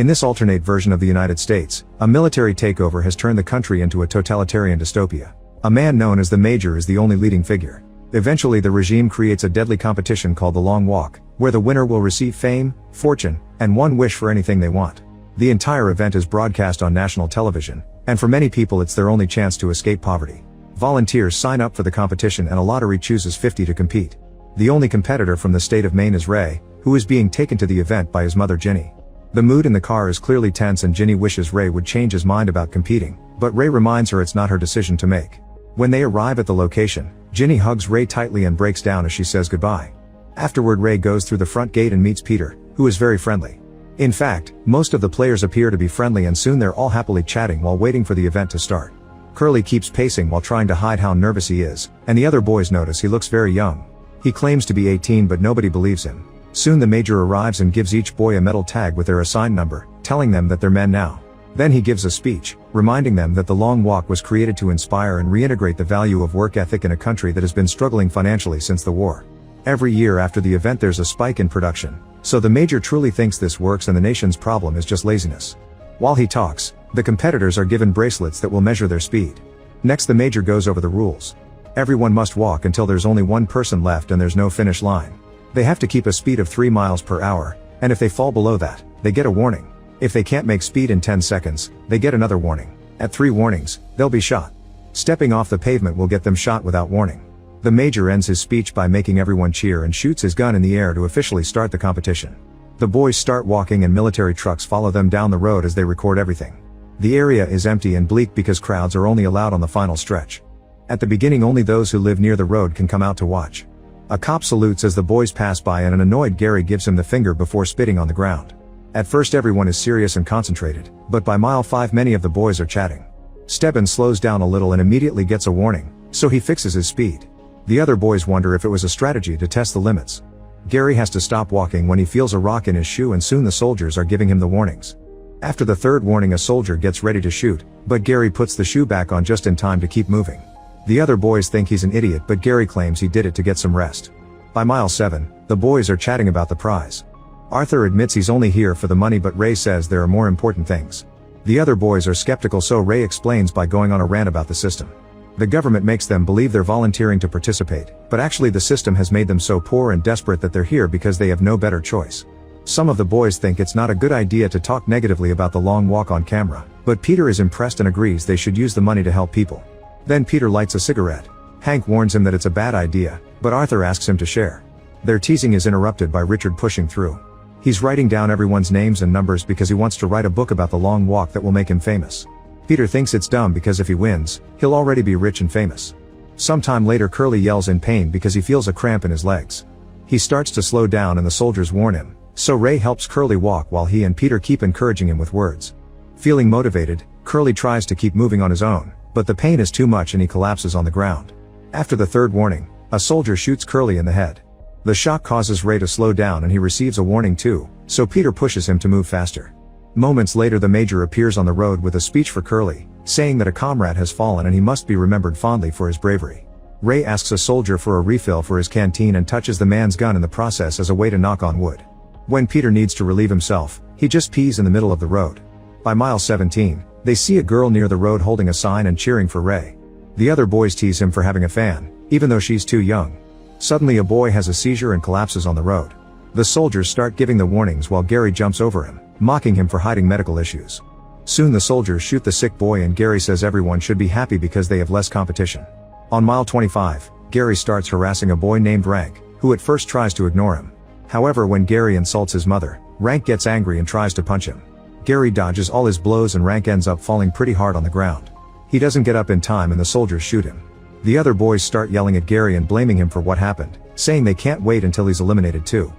In this alternate version of the United States, a military takeover has turned the country into a totalitarian dystopia. A man known as the Major is the only leading figure. Eventually the regime creates a deadly competition called the Long Walk, where the winner will receive fame, fortune, and one wish for anything they want. The entire event is broadcast on national television, and for many people it's their only chance to escape poverty. Volunteers sign up for the competition and a lottery chooses 50 to compete. The only competitor from the state of Maine is Ray, who is being taken to the event by his mother Ginny. The mood in the car is clearly tense and Ginny wishes Ray would change his mind about competing, but Ray reminds her it's not her decision to make. When they arrive at the location, Ginny hugs Ray tightly and breaks down as she says goodbye. Afterward Ray goes through the front gate and meets Peter, who is very friendly. In fact, most of the players appear to be friendly and soon they're all happily chatting while waiting for the event to start. Curly keeps pacing while trying to hide how nervous he is, and the other boys notice he looks very young. He claims to be 18 but nobody believes him. Soon the Major arrives and gives each boy a metal tag with their assigned number, telling them that they're men now. Then he gives a speech, reminding them that the Long Walk was created to inspire and reintegrate the value of work ethic in a country that has been struggling financially since the war. Every year after the event there's a spike in production, so the Major truly thinks this works and the nation's problem is just laziness. While he talks, the competitors are given bracelets that will measure their speed. Next the Major goes over the rules. Everyone must walk until there's only one person left and there's no finish line. They have to keep a speed of 3 miles per hour, and if they fall below that, they get a warning. If they can't make speed in 10 seconds, they get another warning. At 3 warnings, they'll be shot. Stepping off the pavement will get them shot without warning. The Major ends his speech by making everyone cheer and shoots his gun in the air to officially start the competition. The boys start walking and military trucks follow them down the road as they record everything. The area is empty and bleak because crowds are only allowed on the final stretch. At the beginning only those who live near the road can come out to watch. A cop salutes as the boys pass by and an annoyed Gary gives him the finger before spitting on the ground. At first everyone is serious and concentrated, but by mile 5 many of the boys are chatting. Stebbins slows down a little and immediately gets a warning, so he fixes his speed. The other boys wonder if it was a strategy to test the limits. Gary has to stop walking when he feels a rock in his shoe and soon the soldiers are giving him the warnings. After the 3rd warning a soldier gets ready to shoot, but Gary puts the shoe back on just in time to keep moving. The other boys think he's an idiot but Gary claims he did it to get some rest. By mile 7, the boys are chatting about the prize. Arthur admits he's only here for the money but Ray says there are more important things. The other boys are skeptical so Ray explains by going on a rant about the system. The government makes them believe they're volunteering to participate, but actually the system has made them so poor and desperate that they're here because they have no better choice. Some of the boys think it's not a good idea to talk negatively about the Long Walk on camera, but Peter is impressed and agrees they should use the money to help people. Then Peter lights a cigarette. Hank warns him that it's a bad idea, but Arthur asks him to share. Their teasing is interrupted by Richard pushing through. He's writing down everyone's names and numbers because he wants to write a book about the Long Walk that will make him famous. Peter thinks it's dumb because if he wins, he'll already be rich and famous. Sometime later Curly yells in pain because he feels a cramp in his legs. He starts to slow down and the soldiers warn him, so Ray helps Curly walk while he and Peter keep encouraging him with words. Feeling motivated, Curly tries to keep moving on his own, but the pain is too much and he collapses on the ground. After the 3rd warning, a soldier shoots Curly in the head. The shock causes Ray to slow down and he receives a warning too, so Peter pushes him to move faster. Moments later the Major appears on the road with a speech for Curly, saying that a comrade has fallen and he must be remembered fondly for his bravery. Ray asks a soldier for a refill for his canteen and touches the man's gun in the process as a way to knock on wood. When Peter needs to relieve himself, he just pees in the middle of the road. By mile 17, they see a girl near the road holding a sign and cheering for Ray. The other boys tease him for having a fan, even though she's too young. Suddenly a boy has a seizure and collapses on the road. The soldiers start giving the warnings while Gary jumps over him, mocking him for hiding medical issues. Soon the soldiers shoot the sick boy and Gary says everyone should be happy because they have less competition. On mile 25, Gary starts harassing a boy named Rank, who at first tries to ignore him. However, when Gary insults his mother, Rank gets angry and tries to punch him. Gary dodges all his blows and Rank ends up falling pretty hard on the ground. He doesn't get up in time and the soldiers shoot him. The other boys start yelling at Gary and blaming him for what happened, saying they can't wait until he's eliminated too.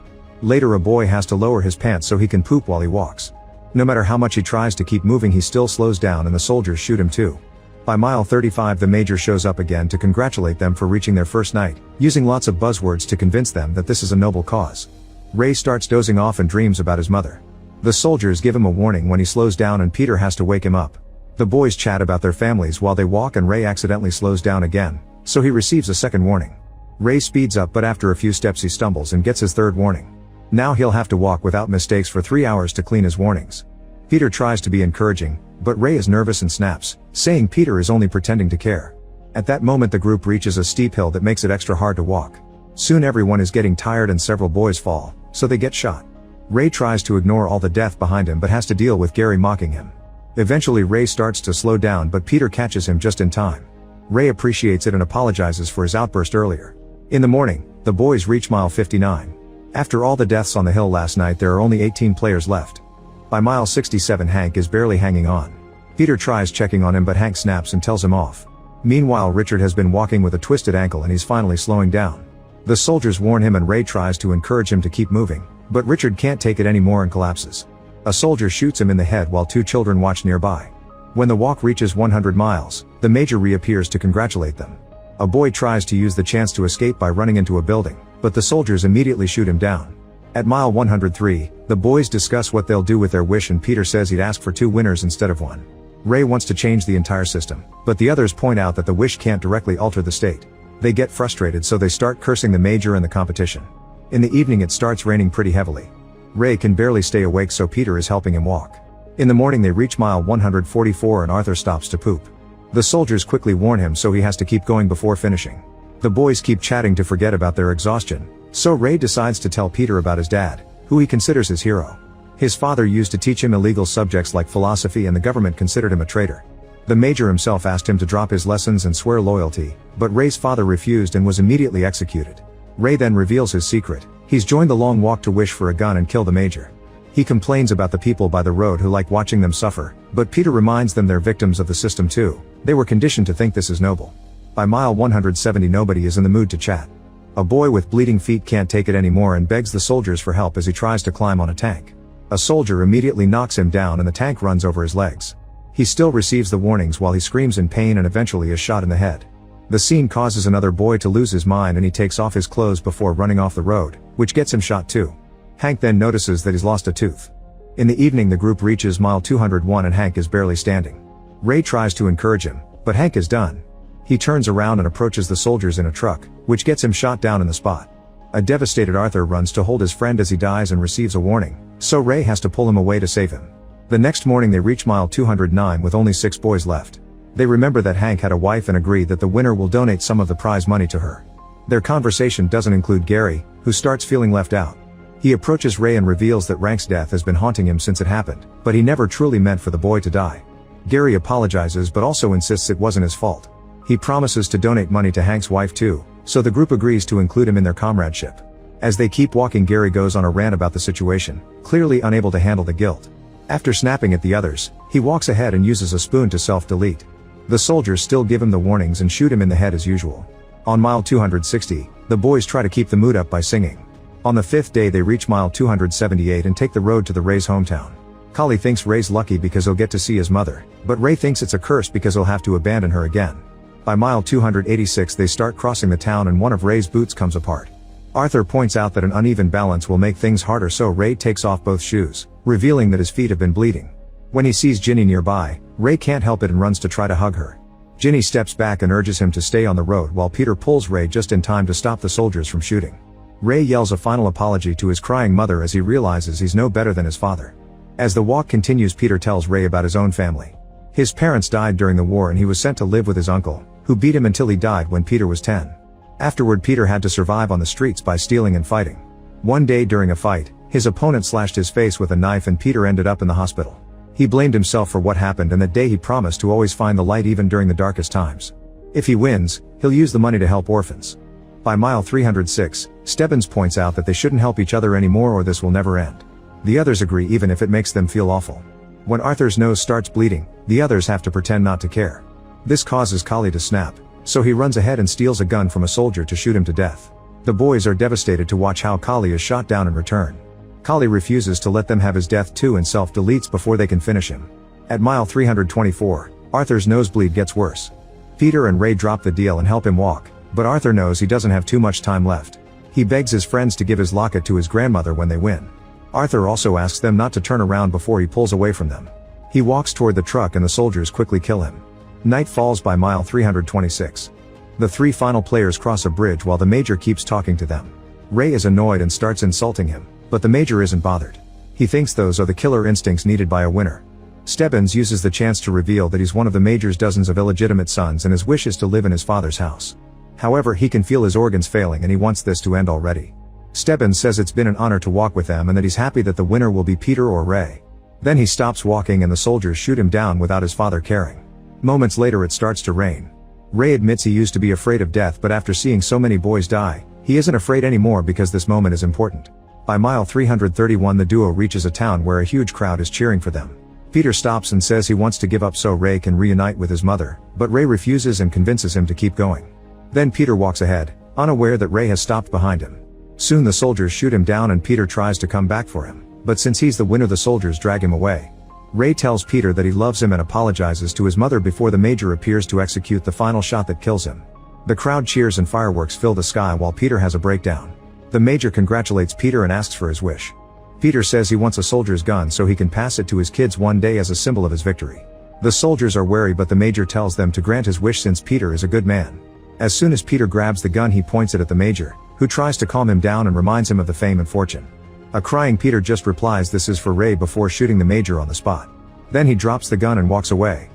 Later a boy has to lower his pants so he can poop while he walks. No matter how much he tries to keep moving he still slows down and the soldiers shoot him too. By mile 35 the Major shows up again to congratulate them for reaching their first night, using lots of buzzwords to convince them that this is a noble cause. Ray starts dozing off and dreams about his mother. The soldiers give him a warning when he slows down and Peter has to wake him up. The boys chat about their families while they walk and Ray accidentally slows down again, so he receives a 2nd warning. Ray speeds up but after a few steps he stumbles and gets his 3rd warning. Now he'll have to walk without mistakes for 3 hours to clean his warnings. Peter tries to be encouraging, but Ray is nervous and snaps, saying Peter is only pretending to care. At that moment the group reaches a steep hill that makes it extra hard to walk. Soon everyone is getting tired and several boys fall, so they get shot. Ray tries to ignore all the death behind him but has to deal with Gary mocking him. Eventually Ray starts to slow down but Peter catches him just in time. Ray appreciates it and apologizes for his outburst earlier. In the morning, the boys reach mile 59. After all the deaths on the hill last night there are only 18 players left. By mile 67 Hank is barely hanging on. Peter tries checking on him but Hank snaps and tells him off. Meanwhile Richard has been walking with a twisted ankle and he's finally slowing down. The soldiers warn him and Ray tries to encourage him to keep moving, but Richard can't take it anymore and collapses. A soldier shoots him in the head while two children watch nearby. When the walk reaches 100 miles, the major reappears to congratulate them. A boy tries to use the chance to escape by running into a building, but the soldiers immediately shoot him down. At mile 103, the boys discuss what they'll do with their wish and Peter says he'd ask for 2 winners instead of 1. Ray wants to change the entire system, but the others point out that the wish can't directly alter the state. They get frustrated so they start cursing the major and the competition. In the evening it starts raining pretty heavily. Ray can barely stay awake so Peter is helping him walk. In the morning they reach mile 144 and Arthur stops to poop. The soldiers quickly warn him so he has to keep going before finishing. The boys keep chatting to forget about their exhaustion, so Ray decides to tell Peter about his dad, who he considers his hero. His father used to teach him illegal subjects like philosophy and the government considered him a traitor. The major himself asked him to drop his lessons and swear loyalty, but Ray's father refused and was immediately executed. Ray then reveals his secret. He's joined the long walk to wish for a gun and kill the major. He complains about the people by the road who like watching them suffer, but Peter reminds them they're victims of the system too. They were conditioned to think this is noble. By mile 170 nobody is in the mood to chat. A boy with bleeding feet can't take it anymore and begs the soldiers for help as he tries to climb on a tank. A soldier immediately knocks him down and the tank runs over his legs. He still receives the warnings while he screams in pain and eventually is shot in the head. The scene causes another boy to lose his mind and he takes off his clothes before running off the road, which gets him shot too. Hank then notices that he's lost a tooth. In the evening the group reaches mile 201 and Hank is barely standing. Ray tries to encourage him, but Hank is done. He turns around and approaches the soldiers in a truck, which gets him shot down in the spot. A devastated Arthur runs to hold his friend as he dies and receives a warning, so Ray has to pull him away to save him. The next morning they reach mile 209 with only 6 boys left. They remember that Hank had a wife and agree that the winner will donate some of the prize money to her. Their conversation doesn't include Gary, who starts feeling left out. He approaches Ray and reveals that Rank's death has been haunting him since it happened, but he never truly meant for the boy to die. Gary apologizes but also insists it wasn't his fault. He promises to donate money to Hank's wife too, so the group agrees to include him in their comradeship. As they keep walking Gary goes on a rant about the situation, clearly unable to handle the guilt. After snapping at the others, he walks ahead and uses a spoon to self-delete. The soldiers still give him the warnings and shoot him in the head as usual. On mile 260, the boys try to keep the mood up by singing. On the 5th day they reach mile 278 and take the road to the Ray's hometown. Kali thinks Ray's lucky because he'll get to see his mother, but Ray thinks it's a curse because he'll have to abandon her again. By mile 286 they start crossing the town and one of Ray's boots comes apart. Arthur points out that an uneven balance will make things harder so Ray takes off both shoes, revealing that his feet have been bleeding. When he sees Ginny nearby, Ray can't help it and runs to try to hug her. Ginny steps back and urges him to stay on the road while Peter pulls Ray just in time to stop the soldiers from shooting. Ray yells a final apology to his crying mother as he realizes he's no better than his father. As the walk continues Peter tells Ray about his own family. His parents died during the war and he was sent to live with his uncle, who beat him until he died when Peter was 10. Afterward Peter had to survive on the streets by stealing and fighting. One day during a fight, his opponent slashed his face with a knife and Peter ended up in the hospital. He blamed himself for what happened and that day he promised to always find the light even during the darkest times. If he wins, he'll use the money to help orphans. By mile 306, Stebbins points out that they shouldn't help each other anymore or this will never end. The others agree even if it makes them feel awful. When Arthur's nose starts bleeding, the others have to pretend not to care. This causes Kali to snap, so he runs ahead and steals a gun from a soldier to shoot him to death. The boys are devastated to watch how Kali is shot down in return. Kali refuses to let them have his death too and self-deletes before they can finish him. At mile 324, Arthur's nosebleed gets worse. Peter and Ray drop the deal and help him walk, but Arthur knows he doesn't have too much time left. He begs his friends to give his locket to his grandmother when they win. Arthur also asks them not to turn around before he pulls away from them. He walks toward the truck and the soldiers quickly kill him. Night falls by mile 326. The 3 final players cross a bridge while the major keeps talking to them. Ray is annoyed and starts insulting him, but the major isn't bothered. He thinks those are the killer instincts needed by a winner. Stebbins uses the chance to reveal that he's one of the Major's dozens of illegitimate sons and his wish is to live in his father's house. However, he can feel his organs failing and he wants this to end already. Stebbins says it's been an honor to walk with them and that he's happy that the winner will be Peter or Ray. Then he stops walking and the soldiers shoot him down without his father caring. Moments later it starts to rain. Ray admits he used to be afraid of death, but after seeing so many boys die, he isn't afraid anymore because this moment is important. By mile 331 the duo reaches a town where a huge crowd is cheering for them. Peter stops and says he wants to give up so Ray can reunite with his mother, but Ray refuses and convinces him to keep going. Then Peter walks ahead, unaware that Ray has stopped behind him. Soon the soldiers shoot him down and Peter tries to come back for him, but since he's the winner the soldiers drag him away. Ray tells Peter that he loves him and apologizes to his mother before the Major appears to execute the final shot that kills him. The crowd cheers and fireworks fill the sky while Peter has a breakdown. The Major congratulates Peter and asks for his wish. Peter says he wants a soldier's gun so he can pass it to his kids one day as a symbol of his victory. The soldiers are wary but the Major tells them to grant his wish since Peter is a good man. As soon as Peter grabs the gun he points it at the Major, who tries to calm him down and reminds him of the fame and fortune. A crying Peter just replies this is for Ray before shooting the Major on the spot. Then he drops the gun and walks away.